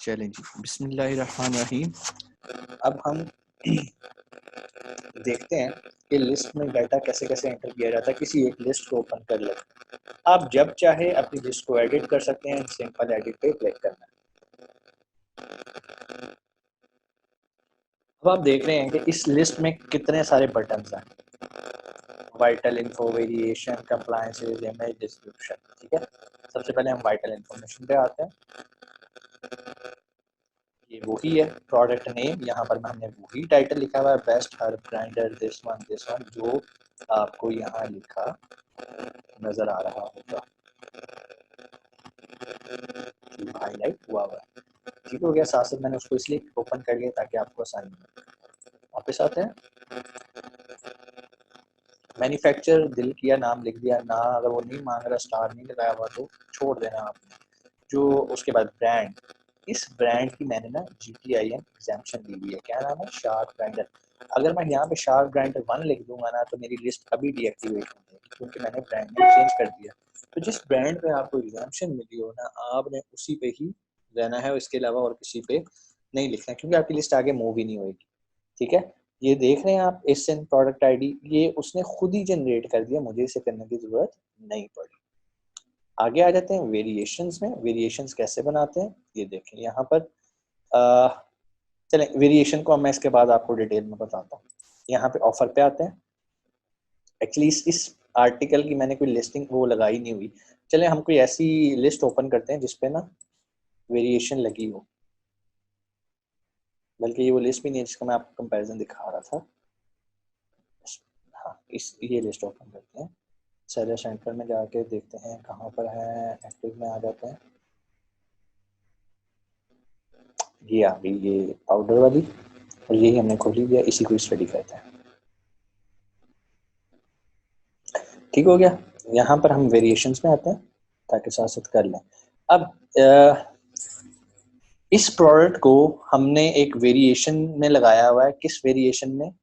चलें जी, बिस्मिल्लाहिर्रहमानिर्रहीम। अब हम देखते हैं कि लिस्ट में डाटा कैसे कैसे एंटर किया जाता है। किसी एक लिस्ट को ओपन कर लें। आप जब चाहे अपनी लिस्ट को एडिट कर सकते हैं। सिंपल एडिट पे क्लिक करना है। अब आप देख रहे हैं कि इस लिस्ट में कितने सारे बटन्स हैं। Vital info, variation, compliances, image, description. ठीक है, सबसे पहले हम वाइटल इन्फॉर्मेशन पे आते हैं। ये वही है प्रोडक्ट नेम, यहाँ पर हमने वही टाइटल लिखा हुआ है, best herb grinder this one जो आपको यहाँ लिखा नजर आ रहा होगा, हाईलाइट हुआ हुआ है। ठीक हो गया। साथ साथ मैंने उसको इसलिए ओपन कर लिया ताकि आपको आसानी हो। वापस आते हैं। मैन्युफैक्चर दिल किया, नाम लिख दिया ना, अगर वो नहीं मांग रहा, स्टार नहीं लगाया हुआ तो छोड़ देना आपने। जो उसके बाद ब्रांड, इस ब्रांड की मैंने ना GTIN एग्जाम्पशन दी हुई है। क्या नाम है? Shark grinder. अगर मैं यहाँ पे शार्क ग्राइंडर 1 लिख दूंगा ना तो मेरी लिस्ट अभी डीएक्टिवेट हो जाएगी, क्योंकि मैंने ब्रांड नेम चेंज कर दिया। तो जिस ब्रांड पे आपको एग्जाम्पशन मिली हो ना, आपने उसी पे ही रहना है, इसके अलावा और किसी पे नहीं लिखना है, क्योंकि आपकी लिस्ट आगे मूव ही नहीं होगी। ठीक है, ये देख रहे हैं आप SN प्रोडक्ट ID, ये उसने खुद ही जनरेट कर दिया, मुझे इसे करने की जरूरत नहीं पड़ी। आगे आ जाते हैं वेरिएशंस में। वेरिएशंस कैसे बनाते हैं ये देखें यहाँ पर। चलें, वेरिएशन को मैं इसके बाद आपको डिटेल में बताता हूँ। यहाँ पे ऑफर पे आते हैं। एक्चुअली इस आर्टिकल की मैंने कोई लिस्टिंग वो लगाई नहीं हुई। चलें, हम कोई ऐसी लिस्ट ओपन करते हैं जिसपे ना वेरिएशन लगी हो, बल्कि ये वो लिस्ट भी नहीं है जिसका मैं आपको कंपैरिजन दिखा रहा था। हाँ, ये लिस्ट ओपन करते हैं। सेलर सेंटर में जाके देखते हैं कहाँ पर है। एक्टिव में आ जाते हैं। ये आ गई, ये पाउडर वाली, और यही हमने खोली हुई है, इसी को स्टडी करते हैं। ठीक हो गया। यहाँ पर हम वेरिएशंस में आते हैं ताकि साथ साथ कर लें। अब इस प्रोडक्ट को हमने एक वेरिएशन में लगाया हुआ है। किस वेरिएशन में?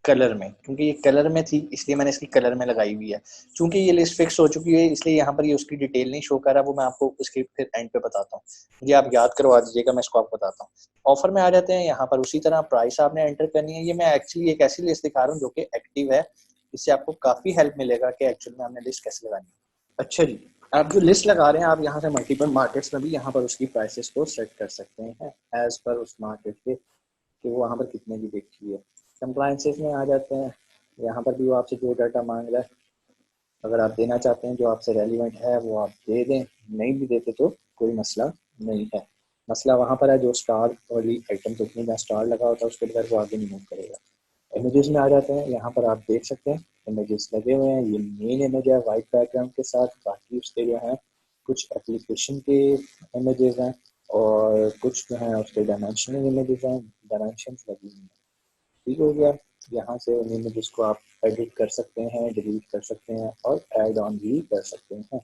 कलर में, क्योंकि ये कलर में थी इसलिए मैंने इसकी कलर में लगाई हुई है। क्योंकि ये लिस्ट फिक्स हो चुकी है इसलिए यहाँ पर ये उसकी डिटेल नहीं शो कर रहा, वो मैं आपको उसके फिर एंड पे बताता हूँ। मुझे आप याद करवा दीजिएगा, मैं इसको आपको बताता हूँ। ऑफर में आ जाते हैं। यहाँ पर उसी तरह प्राइस आपने एंटर करनी है। ये मैं एक्चुअली एक ऐसी लिस्ट दिखा रहा हूँ जो कि एक्टिव है, इससे आपको काफी हेल्प मिलेगा कि एक्चुअल में हमने लिस्ट कैसे लगानी है। अच्छा जी, आप जो लिस्ट लगा रहे हैं, आप यहाँ से मल्टीपल मार्केट्स में भी यहाँ पर उसकी प्राइसेस को सेट कर सकते हैं एज पर उस मार्केट के, कि वो वहाँ पर कितने की बिकती है। कंप्लायंसेस में आ जाते हैं। यहाँ पर भी वो आपसे जो डाटा मांग रहा है, अगर आप देना चाहते हैं जो आपसे रेलिवेंट है वो आप दे दें, नहीं भी देते तो कोई मसला नहीं है। मसला वहाँ पर है जो स्टार वाली आइटम तो जहाँ स्टार लगा होता है उसके बगैर वो आगे नहीं मूव करेगा। इमेजेस में आ जाते हैं। यहाँ पर आप देख सकते हैं इमेजेस लगे हुए हैं। ये मेन इमेज है वाइट बैकग्राउंड के साथ, बाकी उसके जो है कुछ एप्लीकेशन के इमेजेस हैं और कुछ जो है उसके डायमेंशनल इमेजेस हैं, डायमेंशन लगी हुई हैं। ठीक हो गया। यहाँ से उन इमेजेस को आप एडिट कर सकते हैं, डिलीट कर सकते हैं और ऐड ऑन भी कर सकते हैं।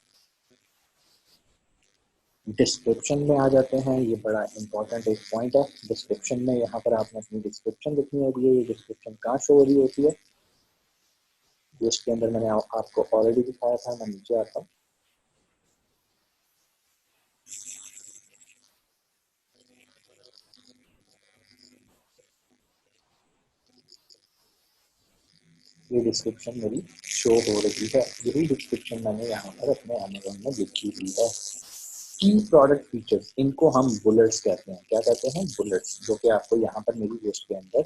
डिस्क्रिप्शन में आ जाते हैं। ये बड़ा इंपॉर्टेंट एक पॉइंट है। डिस्क्रिप्शन में यहाँ पर आपने अपनी डिस्क्रिप्शन लिखनी होती है। ये डिस्क्रिप्शन कहाँ शो हो रही होती है? जिसके अंदर मैंने आपको ऑलरेडी दिखाया था। मैं नीचे आता हूँ। ये डिस्क्रिप्शन मेरी शो हो रही है। यही डिस्क्रिप्शन मैंने यहाँ पर अपने अमेज़न में लिखी हुई है। की प्रोडक्ट फीचर्स, इनको हम बुलेट्स कहते हैं। क्या कहते हैं? बुलेट्स, जो कि आपको यहाँ पर मेरी लिस्ट के अंदर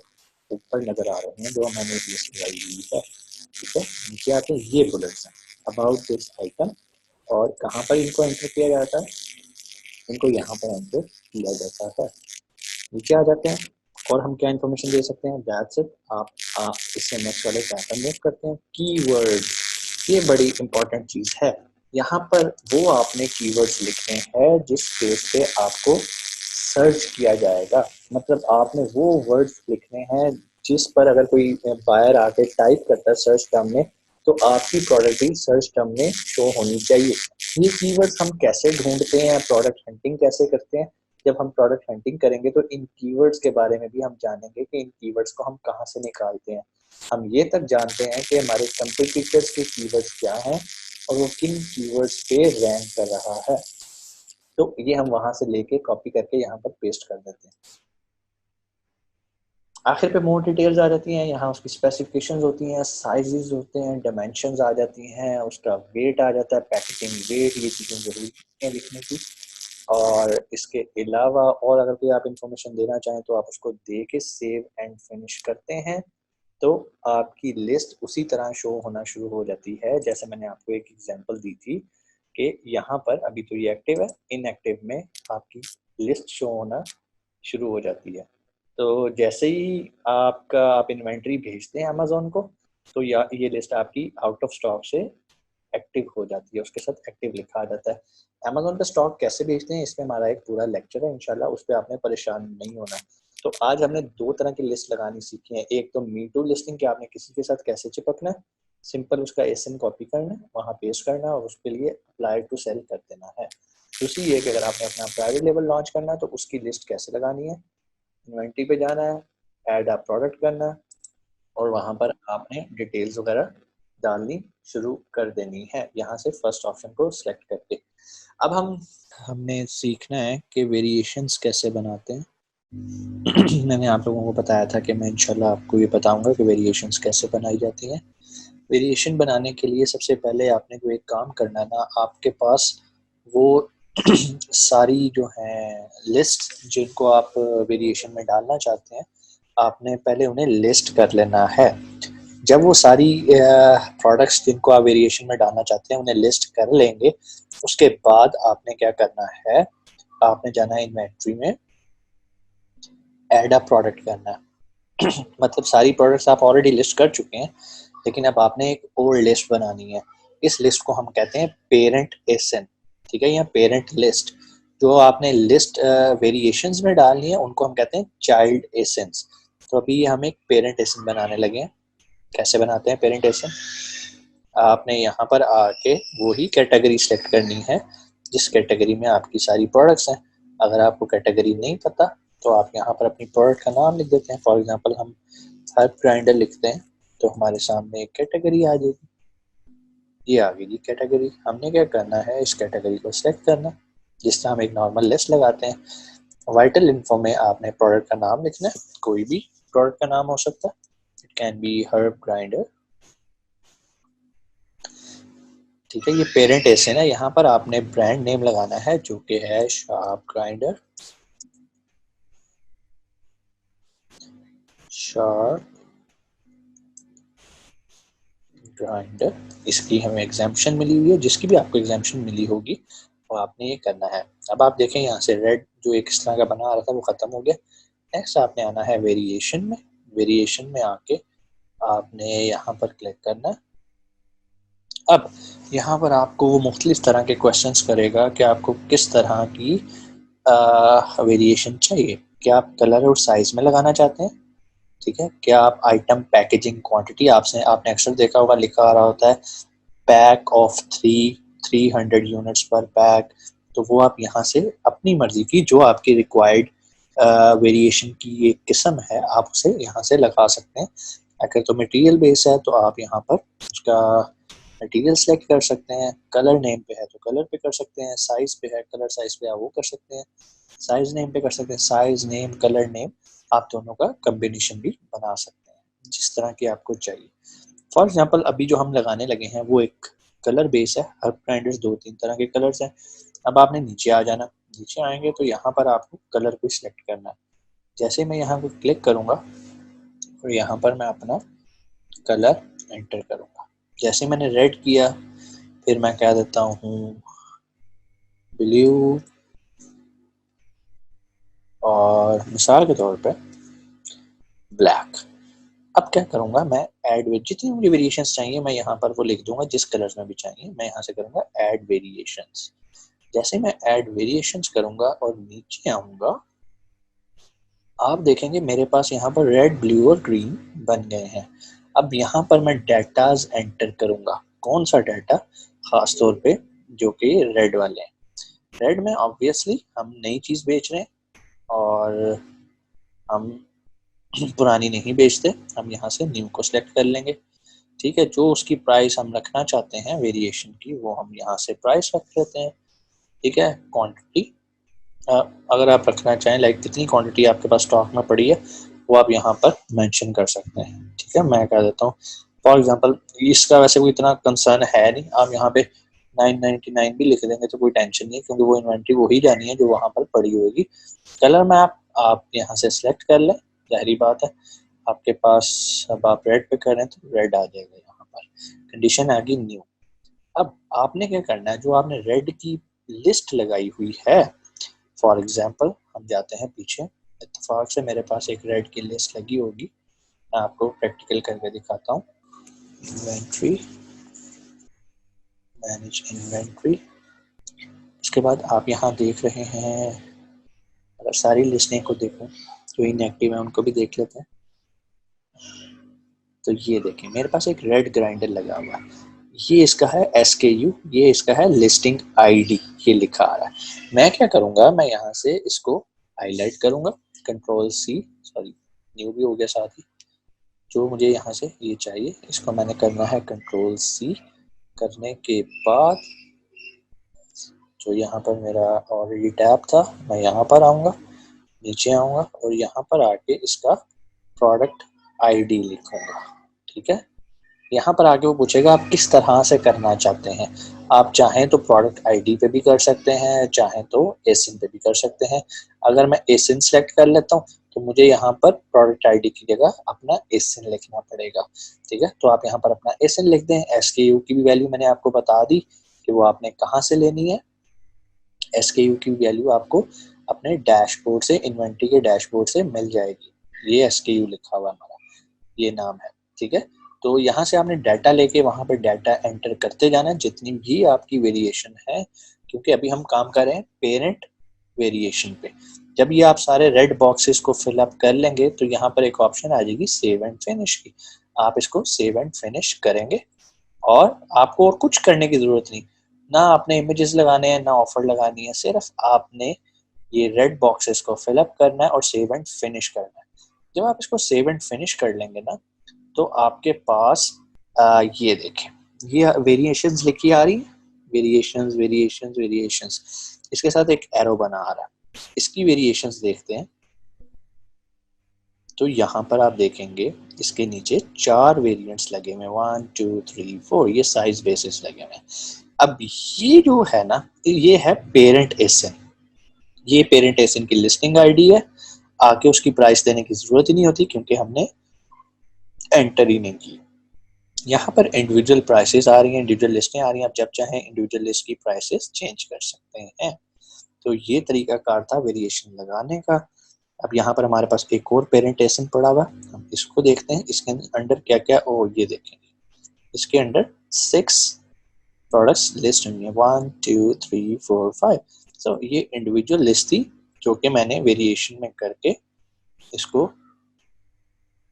ऊपर नजर आ रहे हैं, जो मैंने एक लिस्ट लगाई हुई है। ठीक है, नीचे आते हैं। ये बुलेट्स हैं अबाउट दिस आइटम, और कहाँ पर इनको एंटर किया जाता है? इनको यहाँ पर एंटर किया जाता है। नीचे आ जाते हैं और हम क्या इन्फॉर्मेशन दे सकते हैं? That's it. आप इससे नेक्स्ट वाले टैब पर मूव करते हैं। कीवर्ड, ये बड़ी इंपॉर्टेंट चीज है। यहाँ पर वो आपने कीवर्ड्स लिखने हैं जिस बेस पे आपको सर्च किया जाएगा। मतलब आपने वो वर्ड्स लिखने हैं जिस पर अगर कोई बायर आके टाइप करता है सर्च टर्म में, तो आपकी प्रोडक्ट भी सर्च टर्म में शो होनी चाहिए। ये कीवर्ड्स हम कैसे ढूंढते हैं, प्रोडक्ट हंटिंग कैसे करते हैं? जब हम प्रोडक्ट हंटिंग करेंगे तो इन कीवर्ड्स के बारे में भी हम जानेंगे कि इन कीवर्ड्स को हम कहाँ से निकालते हैं। हम ये तक जानते हैं कि हमारे कंपटीटर्स के कीवर्ड्स क्या हैं और वो किन कीवर्ड्स पे रैंक कर रहा है। तो ये हम वहां से लेके कॉपी करके यहाँ पर पेस्ट कर देते हैं। आखिर पे मोर डिटेल्स आ जाती हैं, यहाँ उसकी स्पेसिफिकेशंस होती हैं, साइजेस होते हैं, डायमेंशंस आ जाती हैं, उसका वेट आ जाता है, पैकेजिंग वेट, ये चीज़ें जरूरी है लिखने की। और इसके अलावा और अगर कोई आप इंफॉर्मेशन देना चाहें तो आप उसको दे के सेव एंड फिनिश करते हैं, तो आपकी लिस्ट उसी तरह शो होना शुरू हो जाती है जैसे मैंने आपको एक एग्जांपल दी थी कि यहाँ पर अभी तो ये एक्टिव है, इनएक्टिव में आपकी लिस्ट शो होना शुरू हो जाती है। तो जैसे ही आप इन्वेंट्री भेजते हैं अमेजोन को, तो ये लिस्ट आपकी आउट ऑफ स्टॉक से एक्टिव हो जाती है, उसके साथ एक्टिव लिखा आ जाता है। अमेजोन पे स्टॉक कैसे बेचते हैं इसमें हमारा एक पूरा लेक्चर है, इंशाल्लाह उस पर आपने परेशान नहीं होना। तो आज हमने दो तरह की लिस्ट लगानी सीखी है, एक तो मी टू लिस्टिंग कि आपने किसी के साथ कैसे चिपकना है, सिंपल उसका एसएन कॉपी करना है, वहाँ पेस्ट करना है और उसके लिए अप्लाई टू सेल कर देना है। दूसरी ये कि अगर आपने अपना प्राइवेट लेबल लॉन्च करना है तो उसकी लिस्ट कैसे लगानी है, इन्वेंट्री पे जाना है, ऐड अ प्रोडक्ट करना है और वहाँ पर आपने डिटेल्स वगैरह डालनी शुरू कर देनी है यहाँ से फर्स्ट ऑप्शन को सिलेक्ट करके। अब हमने सीखना है कि वेरिएशंस कैसे बनाते हैं। मैंने आप लोगों को बताया था कि मैं इंशाल्लाह आपको ये बताऊंगा कि वेरिएशंस कैसे बनाई जाती हैं। वेरिएशन बनाने के लिए सबसे पहले आपने जो एक काम करना है ना, आपके पास वो सारी जो हैं लिस्ट जिनको आप वेरिएशन में डालना चाहते हैं, आपने पहले उन्हें लिस्ट कर लेना है। जब वो सारी प्रोडक्ट्स जिनको आप वेरिएशन में डालना चाहते हैं उन्हें लिस्ट कर लेंगे, उसके बाद आपने क्या करना है, आपने जाना है इन्वेंट्री में, ऐड अ प्रोडक्ट करना है। मतलब सारी प्रोडक्ट्स आप ऑलरेडी लिस्ट कर चुके हैं, लेकिन अब आपने एक और लिस्ट बनानी है। इस लिस्ट को हम कहते हैं पेरेंट एसएन, ठीक है, या पेरेंट लिस्ट। जो आपने लिस्ट वेरिएशंस में डालनी है उनको हम कहते हैं चाइल्ड एसेंस। तो अभी हम एक पेरेंट एसन बनाने लगे हैं। कैसे बनाते हैं पेरेंट एसन, आपने यहाँ पर आके वही कैटेगरी सेलेक्ट करनी है जिस कैटेगरी में आपकी सारी प्रोडक्ट्स हैं। अगर आपको कैटेगरी नहीं पता तो आप यहाँ पर अपनी प्रोडक्ट का नाम लिख देते हैं। फॉर एग्जांपल हम हर्ब ग्राइंडर लिखते हैं तो हमारे सामने एक कैटेगरी आ जाएगी, ये आ गई कैटेगरी। हमने क्या करना है, इस कैटेगरी को सिलेक्ट करना, जिस तरह हम एक नॉर्मल लिस्ट लगाते हैं। वाइटल इन्फो में आपने प्रोडक्ट का नाम लिखना है, कोई भी प्रोडक्ट का नाम हो सकता है, it can be herb grinder, ठीक है। ये पेरेंट एसन है, यहाँ पर आपने ब्रांड नेम लगाना है जो कि है शार्प ग्राइंडर, शार्प ग्राइंडर। इसकी हमें एग्जाम्पशन मिली हुई है, जिसकी भी आपको एग्जाम्पशन मिली होगी वो आपने ये करना है। अब आप देखें यहाँ से रेड जो एक इस तरह का बना आ रहा था वो खत्म हो गया। नेक्स्ट आपने आना है वेरिएशन में, वेरिएशन में आके आपने यहाँ पर क्लिक करना है। अब यहाँ पर आपको वो मुख्तलिफ तरह के क्वेश्चंस करेगा कि आपको किस तरह की वेरिएशन चाहिए। क्या आप कलर और साइज में लगाना चाहते हैं, ठीक है। क्या आप आइटम पैकेजिंग क्वांटिटी, आपने अक्सर देखा होगा लिखा आ रहा होता है पैक ऑफ 300 यूनिट्स पर पैक, तो वो आप यहाँ से अपनी मर्जी की जो आपकी रिक्वायर्ड वेरिएशन की एक किस्म है आप उसे यहाँ से लगा सकते हैं। अगर तो मटेरियल बेस है तो आप यहाँ पर उसका मटेरियल सेलेक्ट कर सकते हैं, कलर नेम पे है तो कलर पे कर सकते हैं, साइज पे है कलर साइज पे आप वो कर सकते हैं, साइज नेम पे कर सकते हैं, साइज नेम कलर नेम आप दोनों का कम्बिनेशन भी बना सकते हैं जिस तरह की आपको चाहिए। फॉर एग्जांपल अभी जो हम लगाने लगे हैं वो एक कलर बेस है, हर ग्राइंडर्स 2-3 तरह के कलर्स हैं। अब आपने नीचे आ जाना, नीचे आएंगे तो यहाँ पर आपको कलर को सिलेक्ट करना है। जैसे मैं यहाँ पर क्लिक करूँगा और यहाँ पर मैं अपना कलर एंटर करूँगा। जैसे मैंने रेड किया फिर मैं कह देता हूँ ब्लू और मिसाल के तौर पे ब्लैक। अब क्या करूँगा, मैं ऐड जितनी मुझे वेरिएशंस चाहिए मैं यहाँ पर वो लिख दूंगा, जिस कलर्स में भी चाहिए मैं यहाँ से करूँगा ऐड वेरिएशंस। जैसे मैं ऐड वेरिएशंस करूँगा और नीचे आऊँगा आप देखेंगे मेरे पास यहाँ पर रेड ब्लू और ग्रीन बन गए हैं। अब यहाँ पर मैं डाटाज एंटर करूँगा, कौन सा डाटा, खास तौर पे जो कि रेड वाले हैं। रेड में ऑब्वियसली हम नई चीज़ बेच रहे हैं और हम पुरानी नहीं बेचते, हम यहाँ से न्यू को सिलेक्ट कर लेंगे, ठीक है। जो उसकी प्राइस हम रखना चाहते हैं वेरिएशन की वो हम यहाँ से प्राइस रख लेते हैं। ठीक है। क्वांटिटी अगर आप रखना चाहें, लाइक कितनी क्वांटिटी आपके पास स्टॉक में पड़ी है, वो आप यहाँ पर मेंशन कर सकते हैं। ठीक है, मैं कह देता हूँ फॉर एग्जांपल, इसका वैसे कोई इतना कंसर्न है नहीं, आप यहाँ पे 999 भी लिख देंगे तो कोई टेंशन नहीं है, क्योंकि वो इन्वेंट्री वही जानी है जो वहाँ पर पड़ी होगी। कलर मैप आप यहाँ से सिलेक्ट कर लें, जाहिर बात है आपके पास, अब आप रेड पे करें तो रेड आ जाएगा यहाँ पर। कंडीशन आ गई न्यू। अब आपने क्या करना है, जो आपने रेड की लिस्ट लगाई हुई है, फॉर एग्जाम्पल हम जाते हैं पीछे, इत्तेफाक से मेरे पास एक रेड की लिस्ट लगी होगी, मैं आपको प्रैक्टिकल करके दिखाता हूँ। इन्वेंट्री, मैनेज इन्वेंट्री, उसके बाद आप यहाँ देख रहे हैं, अगर सारी लिस्टें को देखूँ जो इनएक्टिव है उनको भी देख लेते हैं। तो ये देखें मेरे पास एक रेड ग्राइंडर लगा हुआ है, ये इसका है SKU, ये इसका है लिस्टिंग ID, ये लिखा आ रहा है। मैं क्या करूँगा, मैं यहाँ से इसको हाईलाइट करूँगा, Ctrl+C, सॉरी न्यू भी हो गया साथ ही, जो मुझे यहाँ से ये चाहिए इसको मैंने करना है Ctrl+C, करने के बाद जो यहाँ पर मेरा ऑलरेडी टैब था, मैं यहाँ पर आऊँगा, नीचे आऊँगा और यहाँ पर आके इसका प्रोडक्ट ID लिखूँगा। ठीक है, यहाँ पर आगे वो पूछेगा आप किस तरह से करना चाहते हैं। आप चाहें तो प्रोडक्ट ID पे भी कर सकते हैं, चाहें तो ASIN पे भी कर सकते हैं। अगर मैं ASIN सेलेक्ट कर लेता हूँ तो मुझे यहाँ पर प्रोडक्ट ID की जगह अपना ASIN लिखना पड़ेगा। ठीक है, तो आप यहाँ पर अपना ASIN लिख दें। SKU की भी वैल्यू मैंने आपको बता दी कि वो आपने कहाँ से लेनी है। SKU की वैल्यू आपको अपने डैशबोर्ड से, इन्वेंट्री के डैशबोर्ड से मिल जाएगी। ये SKU लिखा हुआ हमारा, ये नाम है। ठीक है, तो यहाँ से आपने डाटा लेके वहाँ पर डाटा एंटर करते जाना है, जितनी भी आपकी वेरिएशन है, क्योंकि अभी हम काम कर रहे हैं पेरेंट वेरिएशन पे। जब ये आप सारे रेड बॉक्सेस को फिल अप कर लेंगे तो यहाँ पर एक ऑप्शन आ जाएगी सेव एंड फिनिश की, आप इसको सेव एंड फिनिश करेंगे और आपको और कुछ करने की जरूरत नहीं, ना आपने इमेजेस लगाने हैं, ना ऑफर लगानी है, सिर्फ आपने ये रेड बॉक्सेस को फिल अप करना है और सेव एंड फिनिश करना है। जब आप इसको सेव एंड फिनिश कर लेंगे ना, तो आपके पास ये देखें, ये वेरिएशंस लिखी आ रही है, वेरिएशंस वेरिएशंस वेरिएशंस, इसके साथ एक एरो बना आ रहा है। इसकी वेरिएशंस देखते हैं तो यहाँ पर आप देखेंगे इसके नीचे 4 वेरिएंट्स लगे हुए, 1 2 3 4, ये साइज बेसिस लगे हुए हैं। अब ये जो है ना, ये है पेरेंट एसिन, ये पेरेंट एसिन की लिस्टिंग ID है, आके उसकी प्राइस देने की जरूरत ही नहीं होती क्योंकि हमने एंटर ही नहीं की। यहाँ पर इंडिविजुअल प्राइसेस आ रही हैं, इंडिविजुअल लिस्टें आ रही हैं, आप जब चाहें इंडिविजुअल लिस्ट की प्राइसेस चेंज कर सकते हैं। तो ये तरीका कार था वेरिएशन लगाने का। अब यहाँ पर हमारे पास एक और पेरेंट एसिन पड़ा हुआ, हम इसको देखते हैं, इसके अंदर क्या क्या, ओ ये देखेंगे इसके अंदर 6 प्रोडक्ट्स लिस्ट हुई है, 1 2 3 4 5। सो ये इंडिविजुअल लिस्ट थी जो कि मैंने वेरिएशन में करके इसको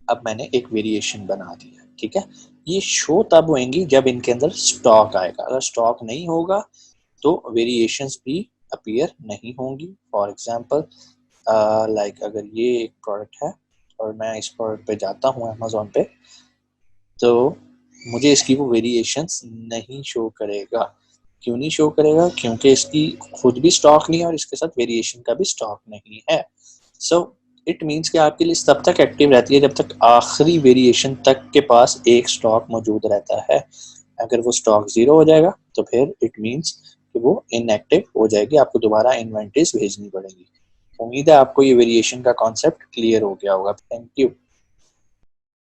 अब मैंने एक वेरिएशन बना दिया। ठीक है, ये शो तब होंगी जब इनके अंदर स्टॉक आएगा, अगर स्टॉक नहीं होगा तो वेरिएशंस भी अपीयर नहीं होंगी। फॉर एग्जांपल लाइक अगर ये एक प्रोडक्ट है और मैं इस प्रोडक्ट पे जाता हूँ अमेज़न पे, तो मुझे इसकी वो वेरिएशंस नहीं शो करेगा। क्यों नहीं शो करेगा? क्योंकि इसकी खुद भी स्टॉक नहीं है और इसके साथ वेरिएशन का भी स्टॉक नहीं है। सो इट मीन्स कि आपकी लिस्ट तब तक एक्टिव रहती है जब तक आखिरी वेरिएशन तक के पास एक स्टॉक मौजूद रहता है। अगर वो स्टॉक 0 हो जाएगा तो फिर इट मीन्स कि वो इनएक्टिव हो जाएगी, आपको दोबारा इन्वेंटरीज भेजनी पड़ेगी। उम्मीद है आपको ये वेरिएशन का कॉन्सेप्ट क्लियर हो गया होगा। Thank you.